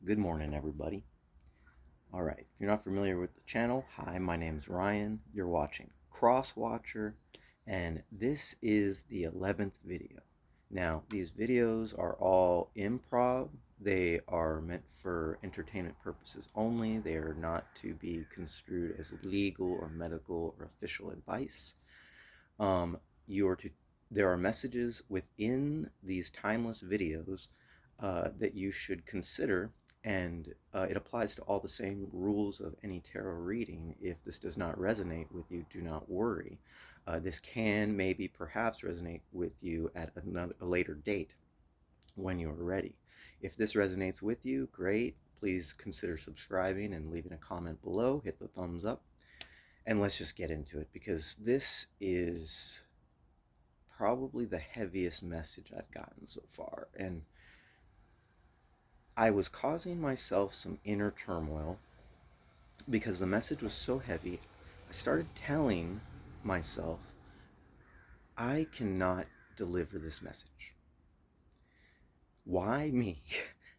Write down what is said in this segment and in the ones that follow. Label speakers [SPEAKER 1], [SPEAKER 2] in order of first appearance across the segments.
[SPEAKER 1] Good morning, everybody. All right, if you're not familiar with the channel, hi, my name's Ryan. You're watching Crosswatcher, and this is the 11th video. Now, these videos are all improv. They are meant for entertainment purposes only. They are not to be construed as legal or medical or official advice. Um, you are to There are messages within these timeless videos that you should consider, and it applies to all the same rules of any tarot reading. If this does not resonate with you, do not worry. This can maybe perhaps resonate with you at a later date when you are ready. If this resonates with you, great. Please consider subscribing and leaving a comment below. Hit the thumbs up. And let's just get into it, because this is probably the heaviest message I've gotten so far. And I was causing myself some inner turmoil because the message was so heavy. I started telling myself, I cannot deliver this message. Why me?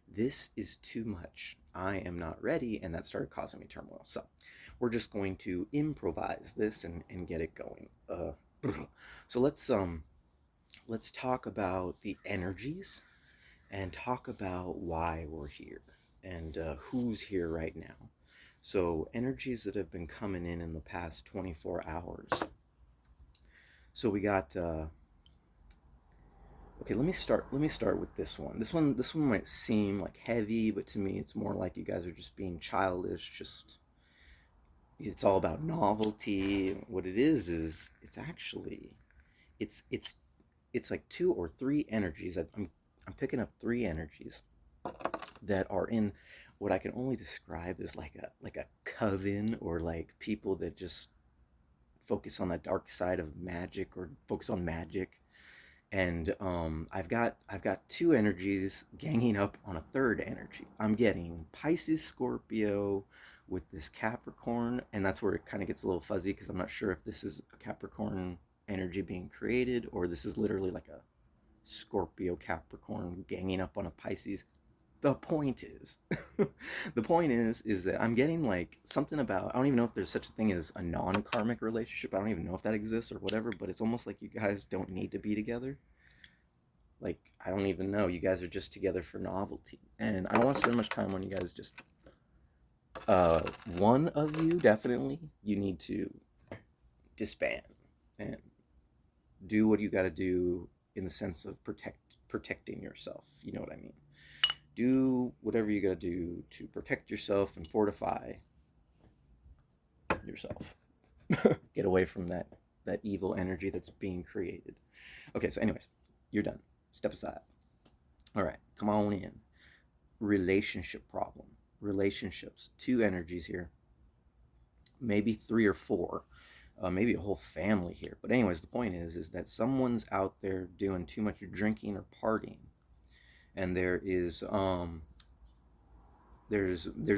[SPEAKER 1] This is too much. I am not ready. And that started causing me turmoil. So we're just going to improvise this and get it going. So let's talk about the energies and talk about why we're here and who's here right now. So energies that have been coming in the past 24 hours. So we got okay, let me start with this one. This one might seem like heavy, but to me it's more like you guys are just being childish. Just it's all about novelty. What it is it's actually it's it's like two or three energies. I'm picking up three energies that are in what I can only describe as like a coven, or like people that just focus on the dark side of magic or focus on magic. And I've got two energies ganging up on a third energy. I'm getting Pisces Scorpio with this Capricorn, and that's where it kind of gets a little fuzzy because I'm not sure if this is a Capricorn energy being created or this is literally like a Scorpio Capricorn ganging up on a Pisces. The point is, the point is that I'm getting like something about, I don't even know if there's such a thing as a non-karmic relationship. I don't even know if that exists or whatever, but it's almost like you guys don't need to be together. Like, I don't even know. You guys are just together for novelty. And I don't want to spend much time on you guys. Just uh one of you, definitely, you need to disband and do what you got to do in the sense of protecting yourself. You know what I mean? Do whatever you got to do to protect yourself and fortify yourself. Get away from that evil energy that's being created. Okay, so anyways, you're done. Step aside. All right, come on in. Relationship problem. Relationships. Two energies here. Maybe three or four. Maybe a whole family here. But anyways, the point is that someone's out there doing too much drinking or partying, and there's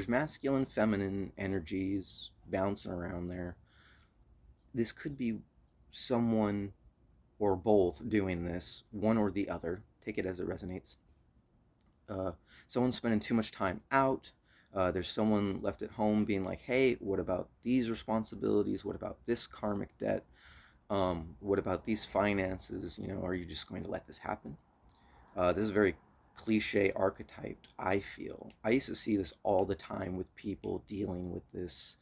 [SPEAKER 1] masculine, feminine energies bouncing around there. This could be someone or both doing this, one or the other. Take it as it resonates. Uh, Someone's spending too much time out. There's someone left at home being like, hey, what about these responsibilities? What about this karmic debt? What about these finances? Are you just going to let this happen? This is very cliche archetyped, I feel. I used to see this all the time with people dealing with this,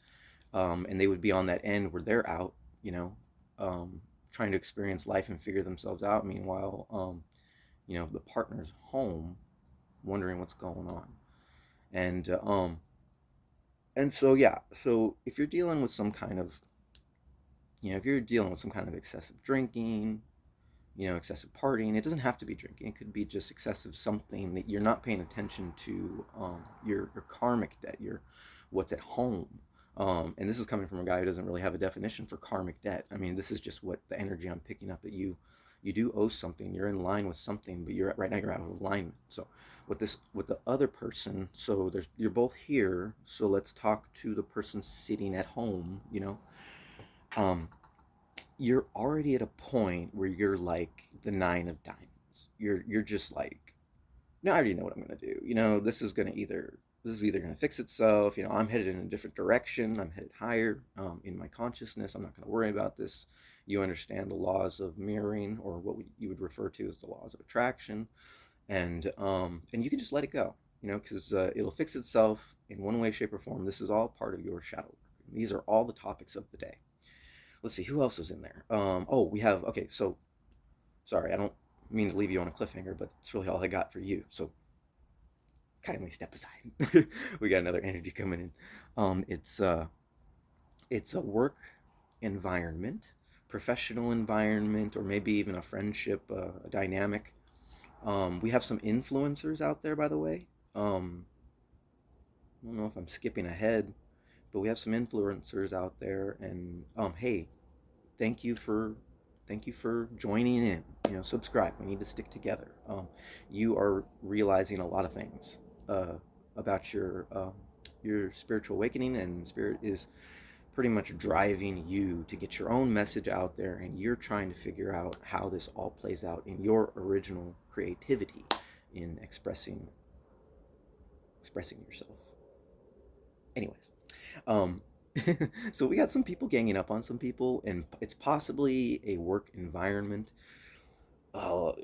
[SPEAKER 1] and they would be on that end where they're out, you know, trying to experience life and figure themselves out. Meanwhile, the partner's home, wondering what's going on, and so yeah. So if you're dealing with some kind of, if you're dealing with some kind of excessive drinking, excessive partying. It doesn't have to be drinking. It could be just excessive something that you're not paying attention to, your karmic debt, your what's at home. And this is coming from a guy who doesn't really have a definition for karmic debt. I mean, this is just what the energy I'm picking up, that you do owe something. You're in line with something, but right now you're out of alignment. So with the other person, so you're both here. So let's talk to the person sitting at home. Um, you're already at a point where you're like the nine of diamonds. You're just like, no, I already know what I'm gonna do. This is gonna either this is either going to fix itself. I'm headed in a different direction. I'm headed higher in my consciousness. I'm not going to worry about this. You understand the laws of mirroring, or what you would refer to as the laws of attraction, and you can just let it go. Because it'll fix itself in one way, shape, or form. This is all part of your shadow work. These are all the topics of the day. Let's see who else is in there. Oh, we have. Okay, so sorry, I don't mean to leave you on a cliffhanger, but it's really all I got for you. So kindly step aside. We got another energy coming in. It's a work environment, professional environment, or maybe even a friendship, a dynamic. We have some influencers out there, by the way. I don't know if I'm skipping ahead, but we have some influencers out there, and hey, thank you for joining in. Subscribe. We need to stick together. You are realizing a lot of things about your spiritual awakening, and spirit is pretty much driving you to get your own message out there, and you're trying to figure out how this all plays out in your original creativity in expressing yourself. Anyways, um, so we got some people ganging up on some people, and it's possibly a work environment.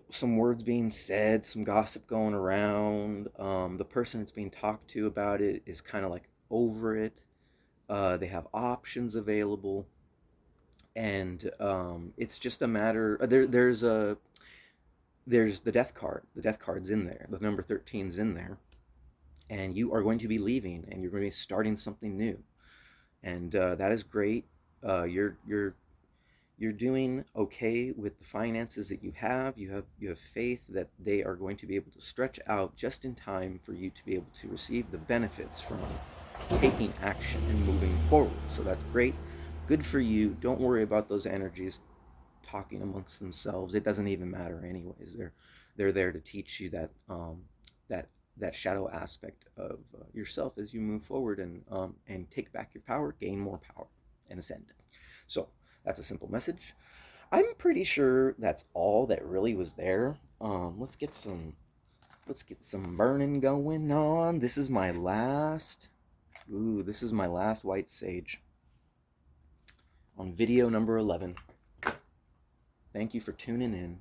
[SPEAKER 1] Some words being said, some gossip going around. The person that's being talked to about it is kind of like over it. They have options available, and it's just a matter. There's the death card. The death card's in there. The number 13's in there, and you are going to be leaving, and you're going to be starting something new, and that is great. You're doing okay with the finances that you have. You have faith that they are going to be able to stretch out just in time for you to be able to receive the benefits from taking action and moving forward. So that's great. Good for you. Don't worry about those energies talking amongst themselves. It doesn't even matter anyways. They're there to teach you that that shadow aspect of yourself as you move forward and take back your power, gain more power, and ascend. So that's a simple message. I'm pretty sure that's all that really was there. Let's get some burning going on. This is my last. Ooh, this is my last white sage on video number 11. Thank you for tuning in.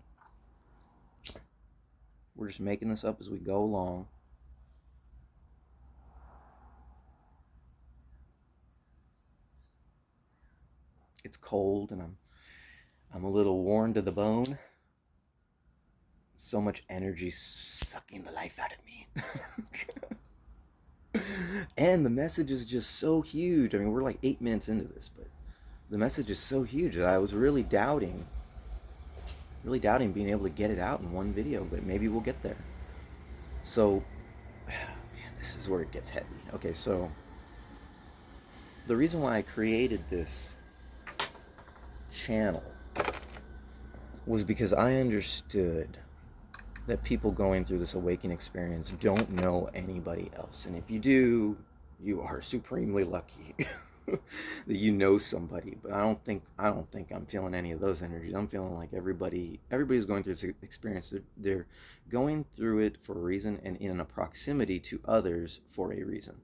[SPEAKER 1] We're just making this up as we go along. It's cold and I'm a little worn to the bone. So much energy sucking the life out of me. And the message is just so huge. I mean, we're like 8 minutes into this, but the message is so huge that I was really doubting being able to get it out in one video, but maybe we'll get there. So, man, this is where it gets heavy. Okay, so the reason why I created this channel was because I understood that people going through this awakening experience don't know anybody else. And if you do, you are supremely lucky that you know somebody. But I don't think I'm feeling any of those energies. I'm feeling like everybody's going through this experience. They're going through it for a reason, and in a proximity to others for a reason.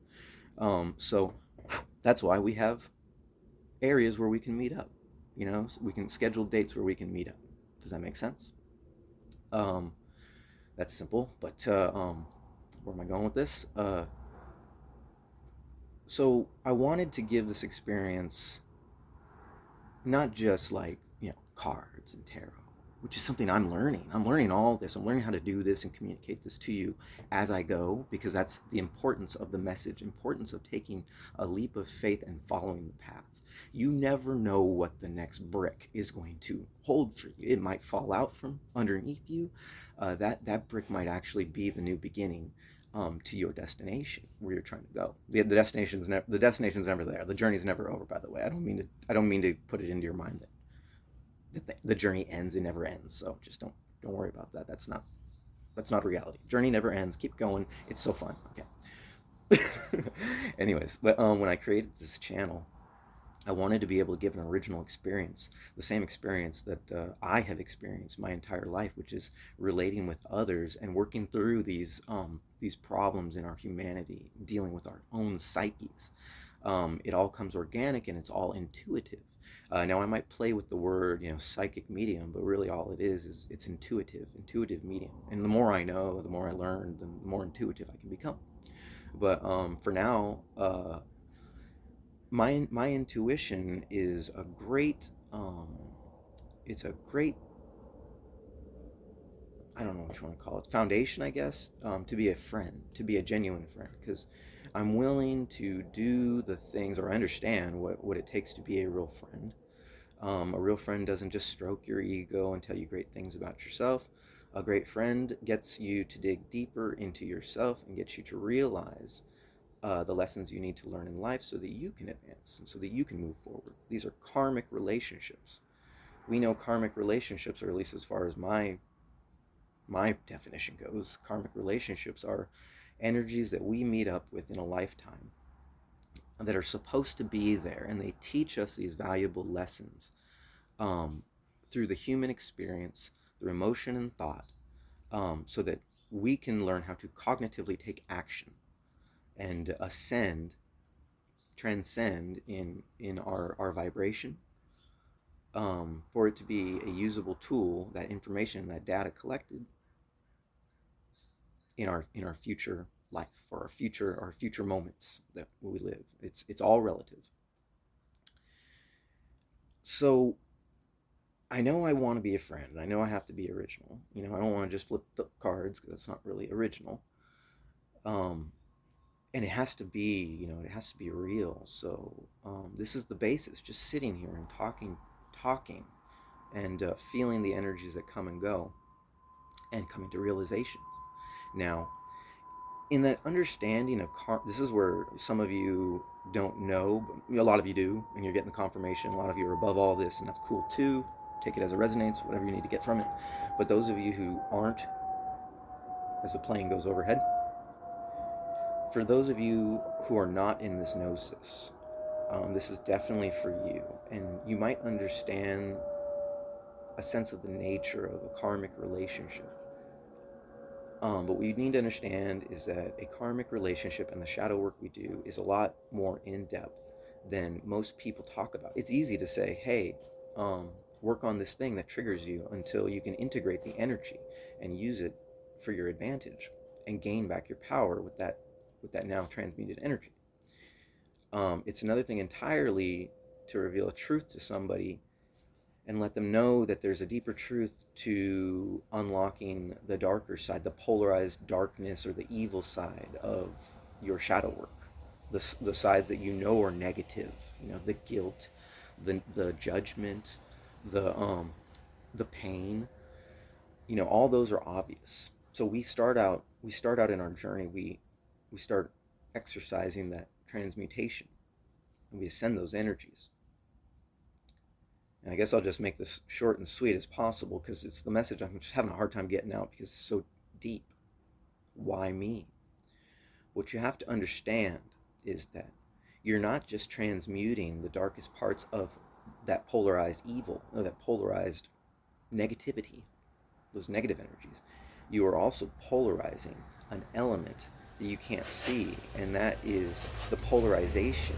[SPEAKER 1] So that's why we have areas where we can meet up. So we can schedule dates where we can meet up. Does that make sense? That's simple, but where am I going with this? So I wanted to give this experience not just like, cards and tarot, which is something I'm learning. I'm learning all this. I'm learning how to do this and communicate this to you as I go, because that's the importance of the message, importance of taking a leap of faith and following the path. You never know what the next brick is going to hold for you. It might fall out from underneath you. That brick might actually be the new beginning to your destination where you're trying to go. The destination's never there. The journey's never over. By the way, I don't mean to put it into your mind that the journey ends. It never ends. So just don't worry about that. That's not reality. Journey never ends. Keep going. It's so fun. Okay. Anyways, but when I created this channel, I wanted to be able to give an original experience, the same experience that I have experienced my entire life, which is relating with others and working through these problems in our humanity, dealing with our own psyches. It all comes organic and it's all intuitive. Now I might play with the word, psychic medium, but really all it is it's intuitive medium. And the more I know, the more I learn, the more intuitive I can become. But for now, my intuition is a great it's a great, I don't know what you want to call it, foundation, I guess, to be a friend, to be a genuine friend, because I'm willing to do the things, or understand what it takes to be a real friend. A real friend doesn't just stroke your ego and tell you great things about yourself. A great friend gets you to dig deeper into yourself and gets you to realize the lessons you need to learn in life so that you can advance and so that you can move forward. These are karmic relationships. We know karmic relationships, or at least as far as my definition goes, karmic relationships are energies that we meet up with in a lifetime that are supposed to be there, and they teach us these valuable lessons um, through the human experience, through emotion and thought, so that we can learn how to cognitively take action and transcend in our vibration, for it to be a usable tool, that information, that data collected in our future life, for our future moments that we live. It's all relative. So I know I want to be a friend. I know I have to be original. I don't want to just flip cards because that's not really original. Um, and it has to be real. So this is the basis. Just sitting here and talking, and feeling the energies that come and go, and coming to realizations. Now, in that understanding of this is where some of you don't know, but a lot of you do, and you're getting the confirmation. A lot of you are above all this, and that's cool too. Take it as it resonates, whatever you need to get from it. But those of you who aren't, as the plane goes overhead, for those of you who are not in this gnosis, this is definitely for you, and you might understand a sense of the nature of a karmic relationship. But what you need to understand is that a karmic relationship and the shadow work we do is a lot more in depth than most people talk about. It's easy to say, hey, work on this thing that triggers you until you can integrate the energy and use it for your advantage and gain back your power with that now transmuted energy. It's another thing entirely to reveal a truth to somebody and let them know that there's a deeper truth to unlocking the darker side, the polarized darkness or the evil side of your shadow work, the sides that are negative, the guilt, the judgment, the pain, all those are obvious. So we start out in our journey, we start exercising that transmutation, and we ascend those energies. And I guess I'll just make this short and sweet as possible because it's the message I'm just having a hard time getting out because it's so deep. Why me? What you have to understand is that you're not just transmuting the darkest parts of that polarized evil, or that polarized negativity, those negative energies. You are also polarizing an element that you can't see, and that is the polarization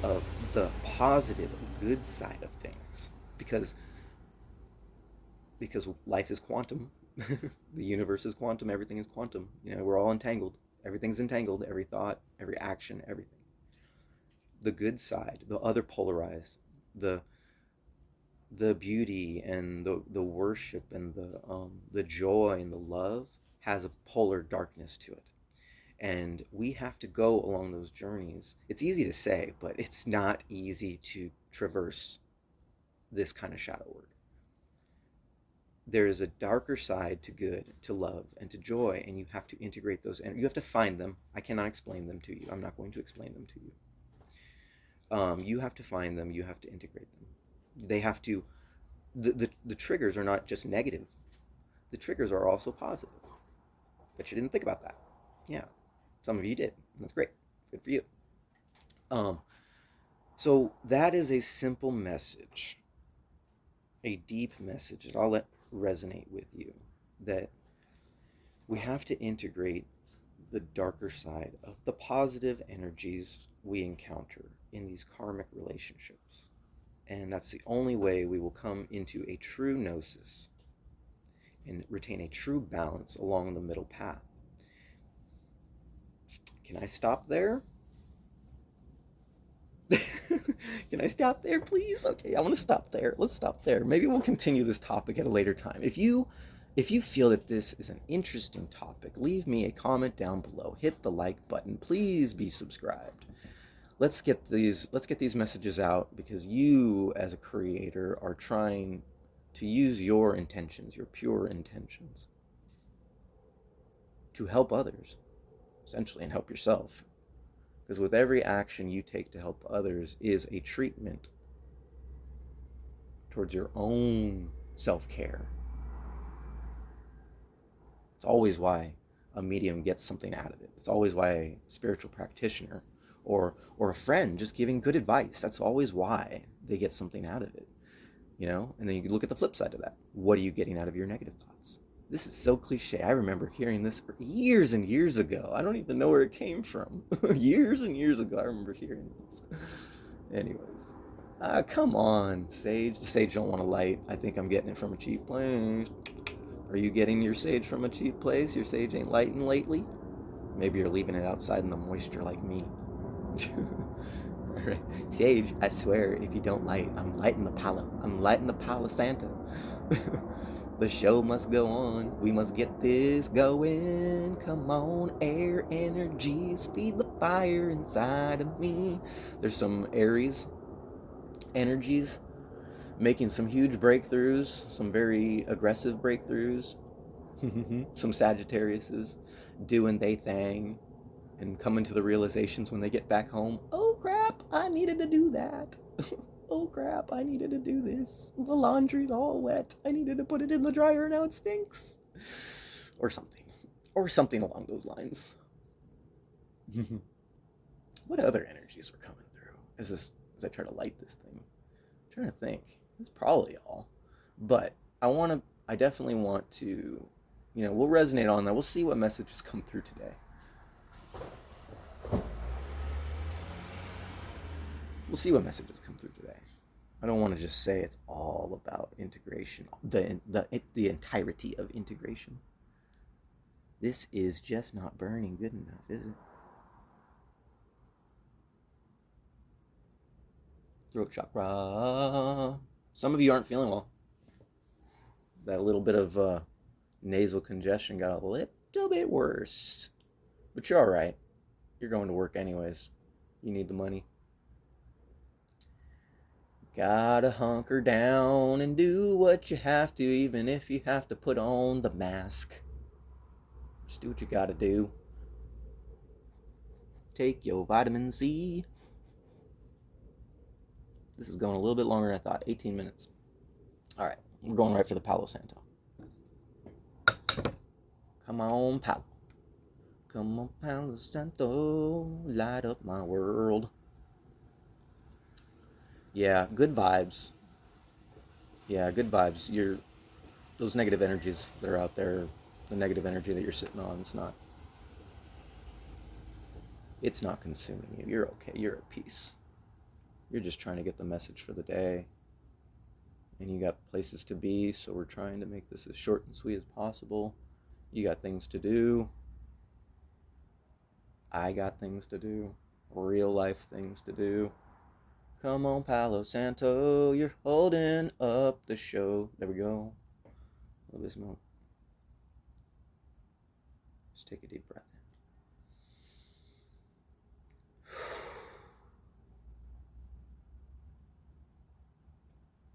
[SPEAKER 1] of the positive, good side of things. Because life is quantum, the universe is quantum, everything is quantum. We're all entangled. Everything's entangled. Every thought, every action, everything. The good side, the other polarized, the the beauty and the worship and the joy and the love has a polar darkness to it, and we have to go along those journeys. It's easy to say, but it's not easy to traverse this kind of shadow work. There is a darker side to good, to love, and to joy, and you have to integrate those, and you have to find them. I cannot explain them to you. I'm not going to explain them to you. You have to find them. You have to integrate them. They have to. The triggers are not just negative. The triggers are also positive. But you didn't think about that. Yeah, some of you did. That's great. Good for you. Um, So that is a simple message, a deep message that I'll let resonate with you, that we have to integrate the darker side of the positive energies we encounter in these karmic relationships. And that's the only way we will come into a true gnosis and retain a true balance along the middle path. Can I stop there? Can I stop there, please? Okay, I want to stop there. Let's stop there. Maybe we'll continue this topic at a later time. If you feel that this is an interesting topic, leave me a comment down below. Hit the like button. Please be subscribed. Let's get these messages out, because you as a creator are trying to use your intentions, your pure intentions, to help others, essentially, and help yourself. Because with every action you take to help others is a treatment towards your own self-care. It's always why a medium gets something out of it. It's always why a spiritual practitioner or a friend just giving good advice, that's always why they get something out of it. And then you look at the flip side of that. What are you getting out of your negative thoughts? This is so cliche. I remember hearing this years and years ago. I don't even know where it came from. Years and years ago, I remember hearing this. Anyways, come on, sage. The sage don't want to light. I think I'm getting it from a cheap place. Are you getting your sage from a cheap place? Your sage ain't lighting lately? Maybe you're leaving it outside in the moisture like me. Alright. Sage, I swear, if you don't light, I'm lighting the palo. I'm lighting the Palo Santo. The show must go on. We must get this going. Come on, air energies, feed the fire inside of me. There's some Aries energies making some huge breakthroughs, some very aggressive breakthroughs. Some Sagittariuses doing they thing and coming to the realizations when they get back home. Oh crap, I needed to do that. Oh crap, I needed to do this. The laundry's all wet. I needed to put it in the dryer, now it stinks. Or something. Or something along those lines. What other energies were coming through as I try to light this thing? I'm trying to think. That's probably all. But I definitely want to, we'll resonate on that. We'll see what messages come through today. We'll see what messages come through today. I don't want to just say it's all about integration, the entirety of integration. This is just not burning good enough, is it? Throat chakra. Some of you aren't feeling well. That little bit of nasal congestion got a little bit worse. But you're all right. You're going to work anyways. You need the money. Gotta hunker down and do what you have to, even if you have to put on the mask. Just do what you gotta do. Take your vitamin C. This is going a little bit longer than I thought. 18 minutes. All right, we're going right for the Palo Santo. Come on, Palo. Come on, Palo Santo. Light up my world. Yeah, good vibes. Yeah, good vibes. Those negative energies that are out there, the negative energy that you're sitting on, it's not consuming you. You're okay. You're at peace. You're just trying to get the message for the day. And you got places to be, so we're trying to make this as short and sweet as possible. You got things to do. I got things to do. Real life things to do. Come on, Palo Santo. You're holding up the show. There we go. A little bit more. Just take a deep breath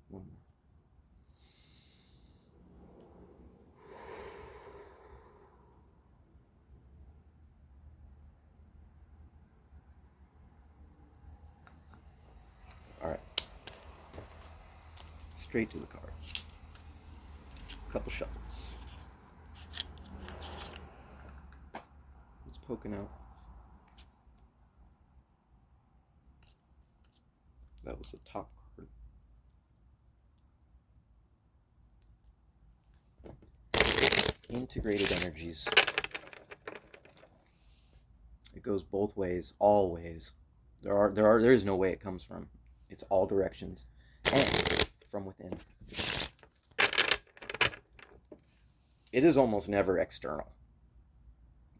[SPEAKER 1] in. One more. All right. Straight to the cards. Couple shuffles. What's poking out? That was the top card. Integrated energies. It goes both ways, always. There is no way it comes from. It's all directions and from within. It is almost never external.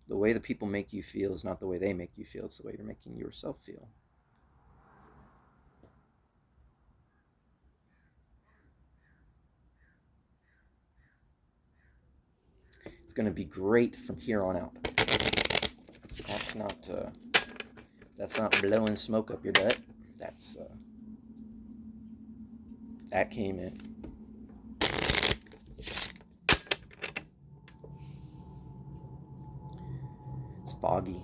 [SPEAKER 1] The way that people make you feel is not the way they make you feel. It's the way you're making yourself feel. It's going to be great from here on out. That's not blowing smoke up your butt. That came in. It's foggy.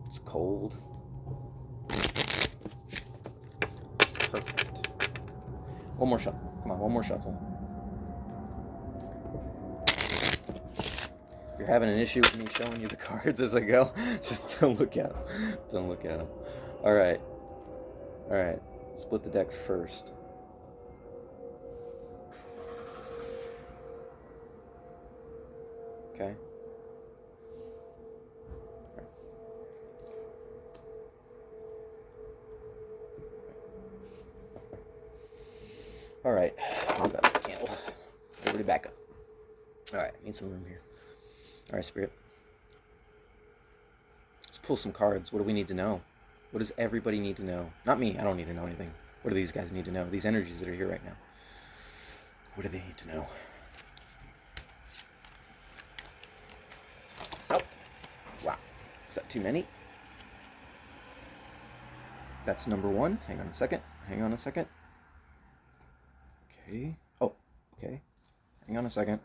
[SPEAKER 1] It's cold. It's perfect. One more shuffle. Come on, one more shuffle. If you're having an issue with me showing you the cards as I go, just don't look at them. Don't look at them. All right. Split the deck first. Okay. All right. Move that candle. Everybody back up. All right. Need some room here. All right, Spirit. Let's pull some cards. What do we need to know? What does everybody need to know? Not me. I don't need to know anything. What do these guys need to know? These energies that are here right now. What do they need to know? Oh. Wow. Is that too many? That's number one. Hang on a second. Okay. Oh, okay. Hang on a second.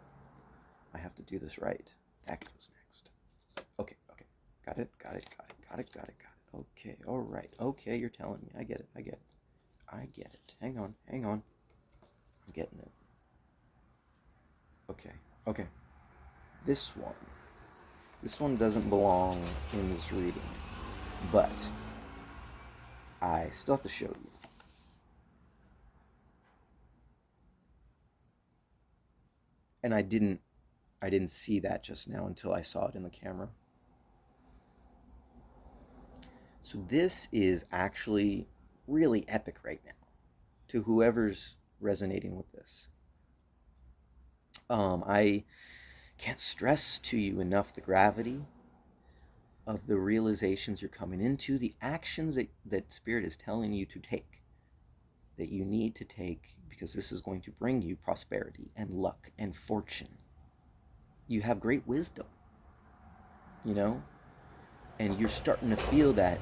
[SPEAKER 1] I have to do this right. That goes next. Okay. Got it. Okay, all right. Okay, you're telling me. I get it. Hang on. I'm getting it. Okay. This one doesn't belong in this reading, but I still have to show you. And I didn't see that just now until I saw it in the camera. So this is actually really epic right now to whoever's resonating with this. I can't stress to you enough the gravity of the realizations you're coming into, the actions that Spirit is telling you to take, that you need to take, because this is going to bring you prosperity and luck and fortune. You have great wisdom, and you're starting to feel that.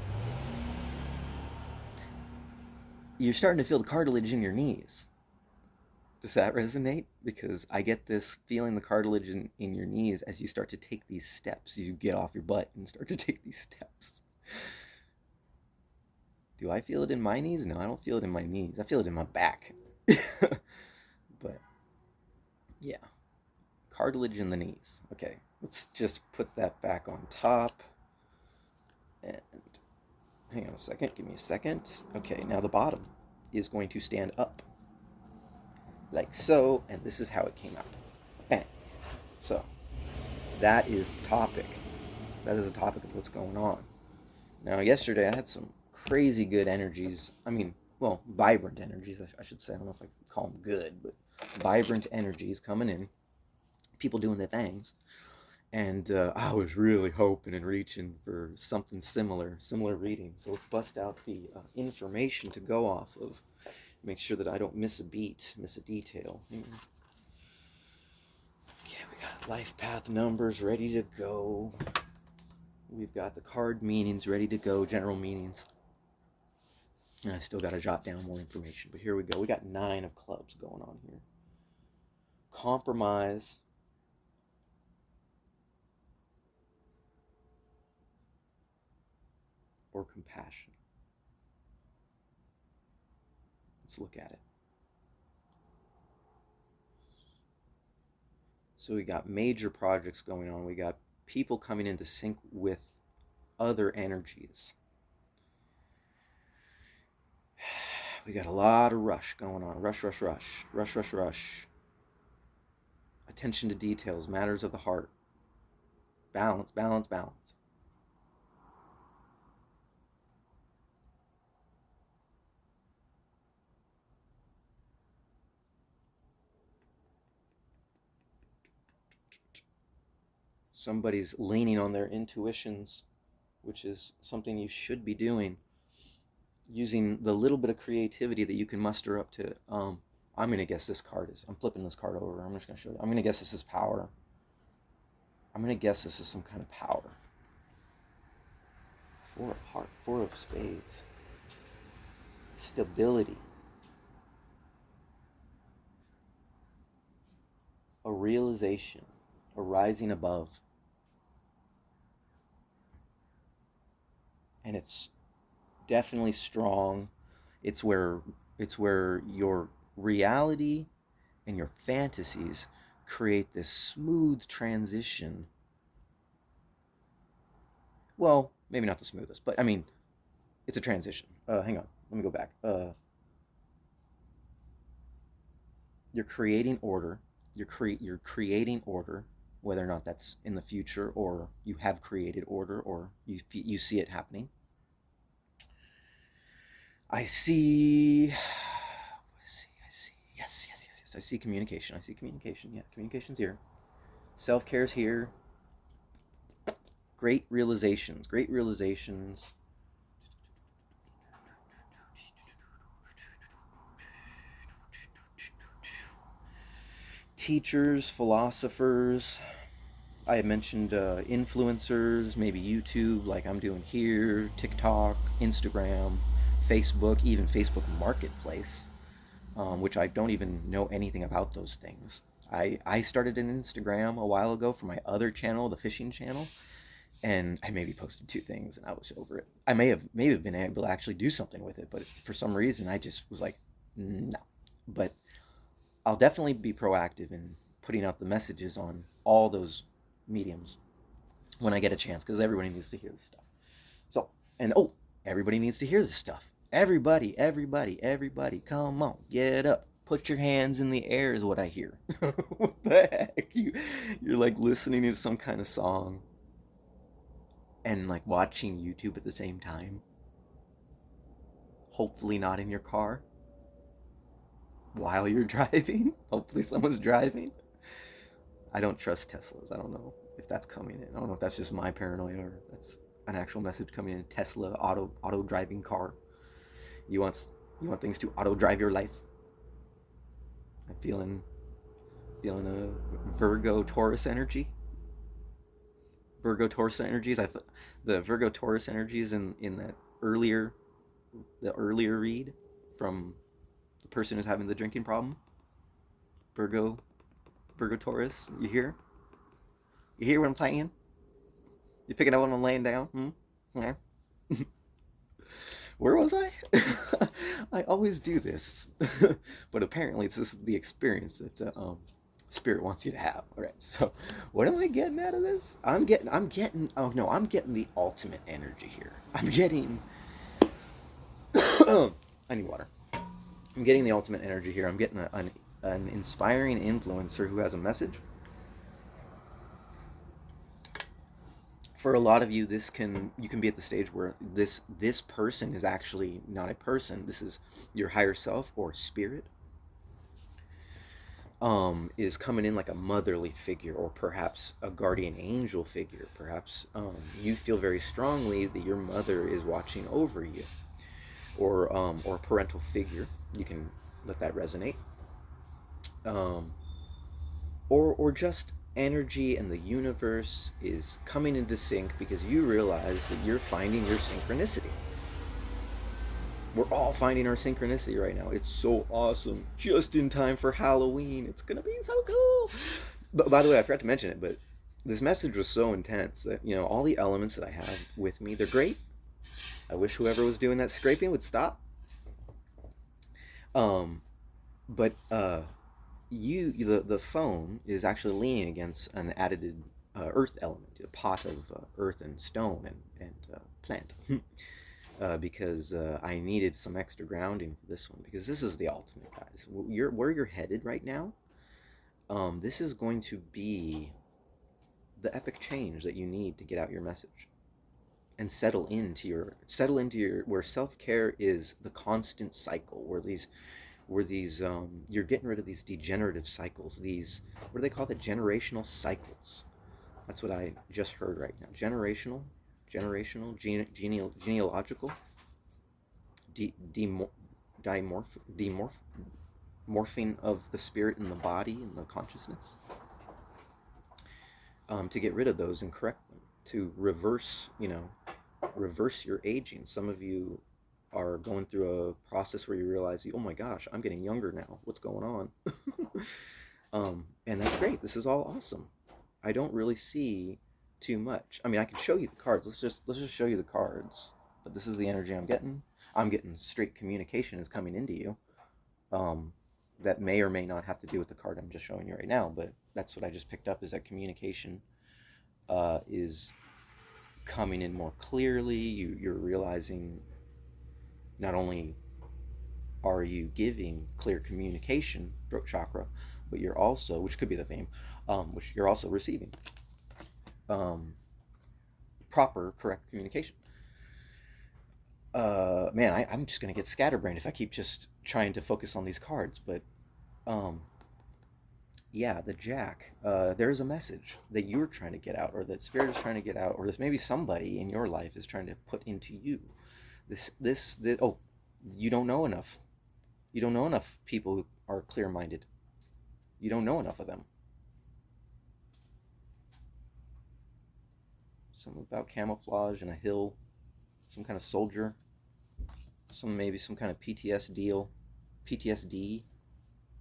[SPEAKER 1] You're starting to feel the cartilage in your knees. Does that resonate? Because I get this feeling the cartilage in your knees as you start to take these steps. You get off your butt and start to take these steps. Do I feel it in my knees? No, I don't feel it in my knees. I feel it in my back. But, yeah. Cartilage in the knees. Okay, let's just put that back on top. And hang on a second. Give me a second. Okay, now the bottom is going to stand up. Like so, and this is how it came out. Bang. So, that is the topic. That is the topic of what's going on. Now, yesterday I had some crazy good energies. Vibrant energies, I should say. I don't know if I call them good, but vibrant energies coming in. People doing their things. And I was really hoping and reaching for something similar reading. So let's bust out the information to go off of. Make sure that I don't miss a beat, miss a detail. Okay, we got life path numbers ready to go. We've got the card meanings ready to go, general meanings. And I still got to jot down more information, but here we go. We got 9 of clubs going on here. Compromise. Or compassion. Let's look at it. So we got major projects going on. We got people coming into sync with other energies. We got a lot of rush going on. Rush, rush, rush. Rush, rush, rush. Attention to details, matters of the heart. Balance, balance, balance. Somebody's leaning on their intuitions, which is something you should be doing, using the little bit of creativity that you can muster up to. I'm going to guess this card is, I'm flipping this card over. I'm just going to show you. I'm going to guess this is power. I'm going to guess this is some kind of power. Four of heart, four of spades. Stability. A realization, a rising above. And it's definitely strong. It's where your reality and your fantasies create this smooth transition. Well, maybe not the smoothest, but I mean, it's a transition. Hang on, let me go back. You're creating order. You're creating order, whether or not that's in the future or you have created order or you see it happening. I see. Yes. I see communication. Yeah, communication's here. Self-care's here. Great realizations. Teachers, philosophers. I had mentioned influencers, maybe YouTube, like I'm doing here, TikTok, Instagram, Facebook, even Facebook Marketplace, which I don't even know anything about those things. I started an Instagram a while ago for my other channel, the fishing channel, and I maybe posted two things and I was over it. I may have been able to actually do something with it, but for some reason I just was like, no. But I'll definitely be proactive in putting out the messages on all those mediums when I get a chance, because everybody needs to hear this stuff. So, and everybody needs to hear this stuff. Everybody, come on, get up. Put your hands in the air is what I hear. What the heck? You're like listening to some kind of song and like watching YouTube at the same time. Hopefully not in your car while you're driving. Hopefully someone's driving. I don't trust Teslas. I don't know if that's coming in. I don't know if that's just my paranoia or that's an actual message coming in. Tesla auto driving car. You want things to auto drive your life. I'm feeling a Virgo Taurus energy. Virgo Taurus energies. The Virgo Taurus energies in that earlier read from the person who's having the drinking problem. Virgo Taurus. You hear? You hear what I'm saying? You picking up what I'm laying down? Yeah. Where was I? I always do this, but apparently this is the experience that Spirit wants you to have. All right. So, what am I getting out of this? I'm getting. Oh no, I'm getting the ultimate energy here. I'm getting. I need water. I'm getting the ultimate energy here. I'm getting an inspiring influencer who has a message. For a lot of you, you can be at the stage where this person is actually not a person. This is your higher self or spirit. Is coming in like a motherly figure or perhaps a guardian angel figure. Perhaps you feel very strongly that your mother is watching over you, or a parental figure. You can let that resonate. Or just energy and the universe is coming into sync because you realize that you're finding your synchronicity. We're all finding our synchronicity right now. It's so awesome. Just in time for Halloween. It's gonna be so cool. But by the way, I forgot to mention it, but this message was so intense that, all the elements that I have with me, they're great. I wish whoever was doing that scraping would stop. But the phone is actually leaning against an added earth element, a pot of earth and stone and plant. because I needed some extra grounding for this one, because this is the ultimate, guys. Where you're headed right now. This is going to be the epic change that you need to get out your message and settle into your where self-care is the constant cycle, where these you're getting rid of these degenerative cycles, these, what do they call it, generational cycles. That's what I just heard right now. Genealogical, de, demor, morphing of the spirit and the body and the consciousness, to get rid of those and correct them, to reverse your aging. Some of you are going through a process where you realize, oh my gosh, I'm getting younger now. What's going on? And that's great. This is all awesome. I don't really see too much. I mean, I can show you the cards. Let's just show you the cards. But this is the energy I'm getting. I'm getting straight communication is coming into you. Um, that may or may not have to do with the card I'm just showing you right now, but that's what I just picked up, is that communication is coming in more clearly. You're realizing not only are you giving clear communication, throat chakra, but you're also, which could be the theme, which you're also receiving um, proper, correct communication. Man, I'm just gonna get scatterbrained if I keep just trying to focus on these cards. But um, yeah, the Jack. There's a message that you're trying to get out, or that Spirit is trying to get out, or this maybe somebody in your life is trying to put into you. This. Oh, you don't know enough. You don't know enough people who are clear-minded. You don't know enough of them. Something about camouflage and a hill, some kind of soldier, maybe some kind of PTS deal, PTSD.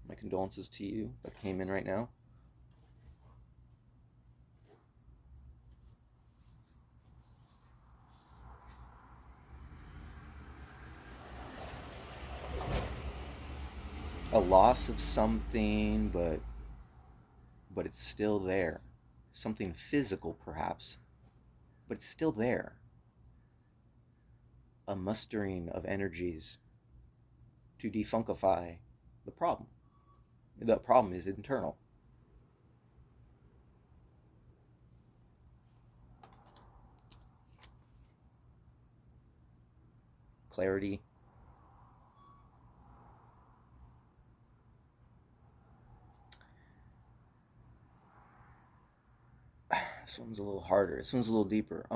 [SPEAKER 1] My condolences to you that came in right now. A loss of something, but it's still there. Something physical, perhaps, but it's still there. A mustering of energies to defunkify the problem. The problem is internal. Clarity. This one's a little harder. This one's a little deeper.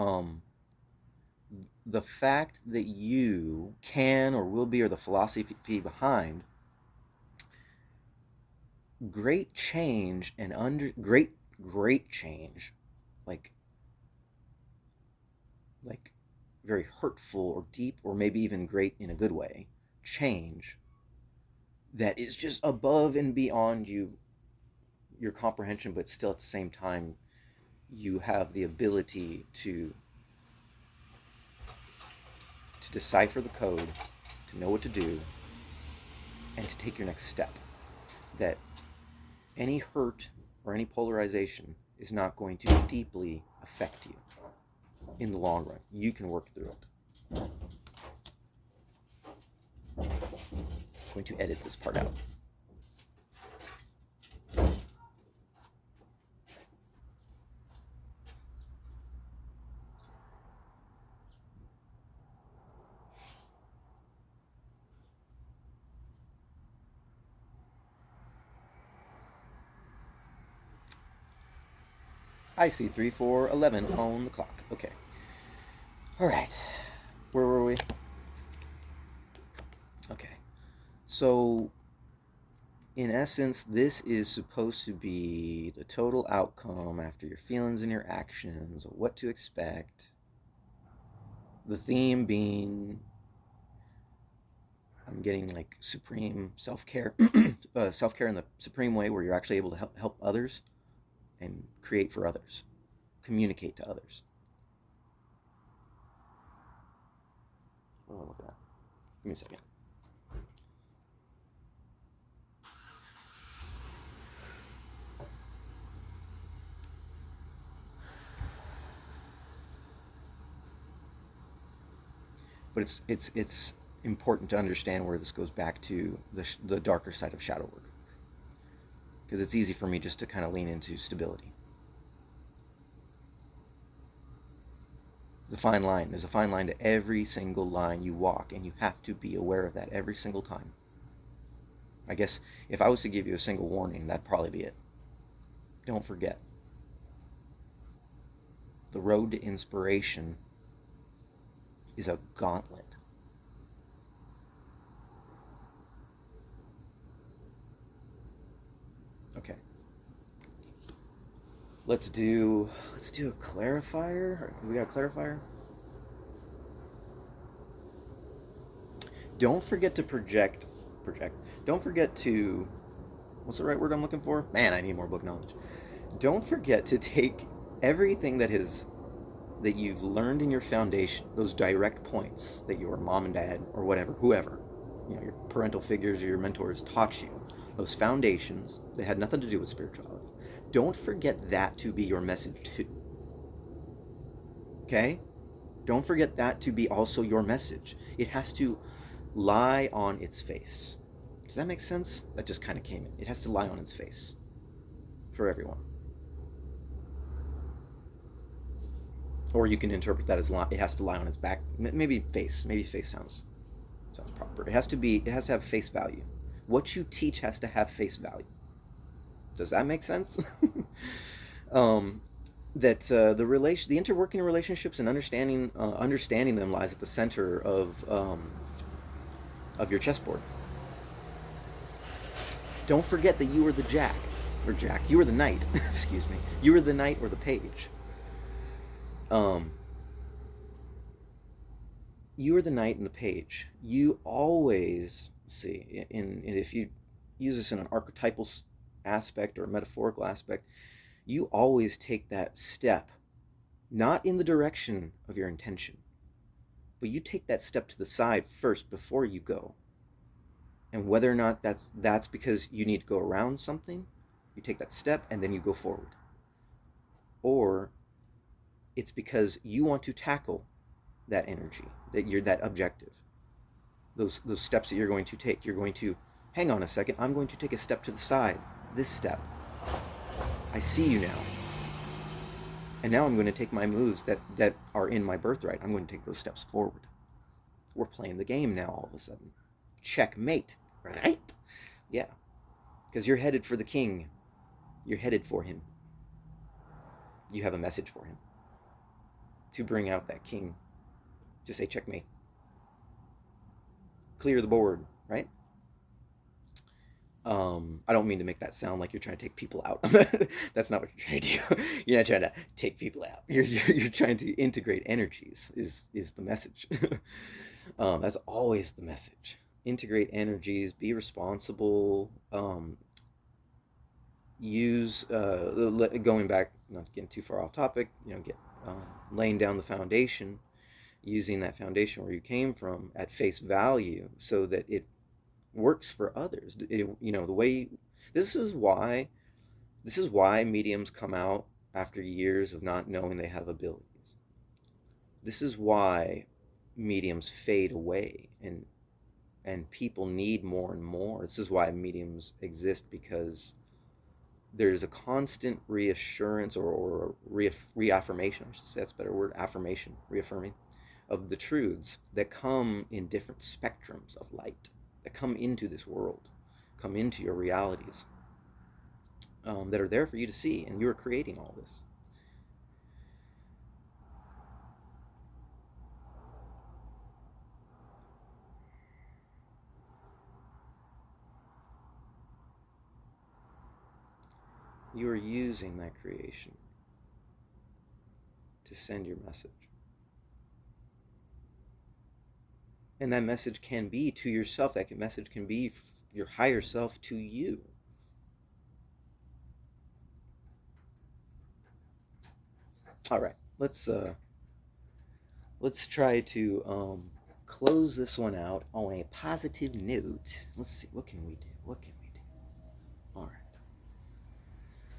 [SPEAKER 1] The fact that you can or will be, or the philosophy behind great change and great change, like like very hurtful or deep, or maybe even great in a good way, change that is just above and beyond your comprehension, but still at the same time you have the ability to decipher the code, to know what to do, and to take your next step. That any hurt or any polarization is not going to deeply affect you in the long run. You can work through it. I'm going to edit this part out. I see 3, 4, 11 on the clock. Okay. All right. Where were we? Okay. So, in essence, this is supposed to be the total outcome after your feelings and your actions, what to expect. The theme being, I'm getting like supreme self-care, self-care in the supreme way, where you're actually able to help others and create for others, communicate to others. Oh, look at that. Give me a second. But it's important to understand where this goes back to the darker side of shadow work, because it's easy for me just to kind of lean into stability. The fine line. There's a fine line to every single line you walk, and you have to be aware of that every single time. I guess if I was to give you a single warning, that'd probably be it. Don't forget. The road to inspiration is a gauntlet. Okay. Let's do a clarifier. We got a clarifier? Don't forget to project. Don't forget to, what's the right word I'm looking for? Man, I need more book knowledge. Don't forget to take everything that you've learned in your foundation, those direct points that your mom and dad or whatever, whoever, your parental figures or your mentors taught you, those foundations that had nothing to do with spirituality. Don't forget that to be your message too. Okay? Don't forget that to be also your message. It has to lie on its face. Does that make sense? That just kind of came in. It has to lie on its face for everyone. Or you can interpret that as it has to lie on its back. Maybe face. Maybe face sounds proper. It has to have face value. What you teach has to have face value. Does that make sense? um, that the interworking relationships and understanding them lies at the center of your chessboard. Don't forget that you are the jack, or jack. You are the knight. Excuse me. You are the knight or the page. Um, you are the knight and the page. You always see, and if you use this in an archetypal aspect or a metaphorical aspect, you always take that step, not in the direction of your intention, but you take that step to the side first before you go. And whether or not that's because you need to go around something, you take that step and then you go forward. Or it's because you want to tackle that energy, that objective. Those steps that you're going to take. You're going to hang on a second, I'm going to take a step to the side. This step. I see you now. And now I'm going to take my moves that are in my birthright. I'm going to take those steps forward. We're playing the game now all of a sudden. Checkmate, right? Yeah. Because you're headed for the king. You're headed for him. You have a message for him. To bring out that king. To say checkmate. Clear the board, right? I don't mean to make that sound like you're trying to take people out. That's not what you're trying to do. You're not trying to take people out. You're trying to integrate energies is the message. That's always the message. Integrate energies, be responsible, use, going back, not getting too far off topic, laying down the foundation, using that foundation where you came from at face value so that it works for others. The way this is why mediums come out after years of not knowing they have abilities. This is why mediums fade away and people need more and more. This is why mediums exist, because there's a constant reassurance or reaffirmation, I should say that's a better word, affirmation, reaffirming of the truths that come in different spectrums of light that come into this world, come into your realities, that are there for you to see, and you're creating all this. You are using that creation to send your message. And that message can be to yourself. That message can be your higher self to you. All right, let's try to close this one out on a positive note. Let's see, what can we do? All right,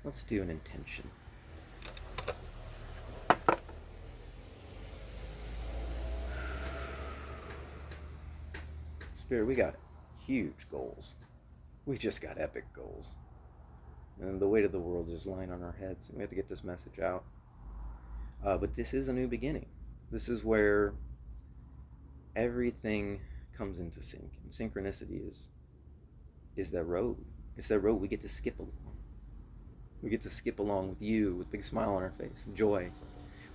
[SPEAKER 1] let's do an intention. Spirit, we got huge goals. We just got epic goals. And the weight of the world is lying on our heads, and we have to get this message out. But this is a new beginning. This is where everything comes into sync. And synchronicity is that road. It's that road we get to skip along. We get to skip along with you with a big smile on our face and joy.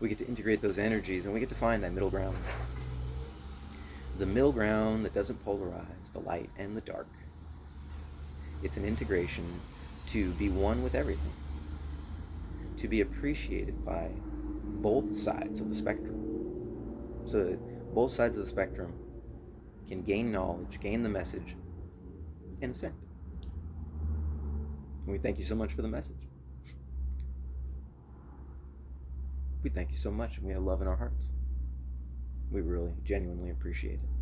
[SPEAKER 1] We get to integrate those energies, and we get to find that middle ground. The middle ground that doesn't polarize the light and the dark. It's an integration to be one with everything, to be appreciated by both sides of the spectrum, so that both sides of the spectrum can gain knowledge, gain the message, and ascend. And we thank you so much for the message. We thank you so much, and we have love in our hearts. We really genuinely appreciate it.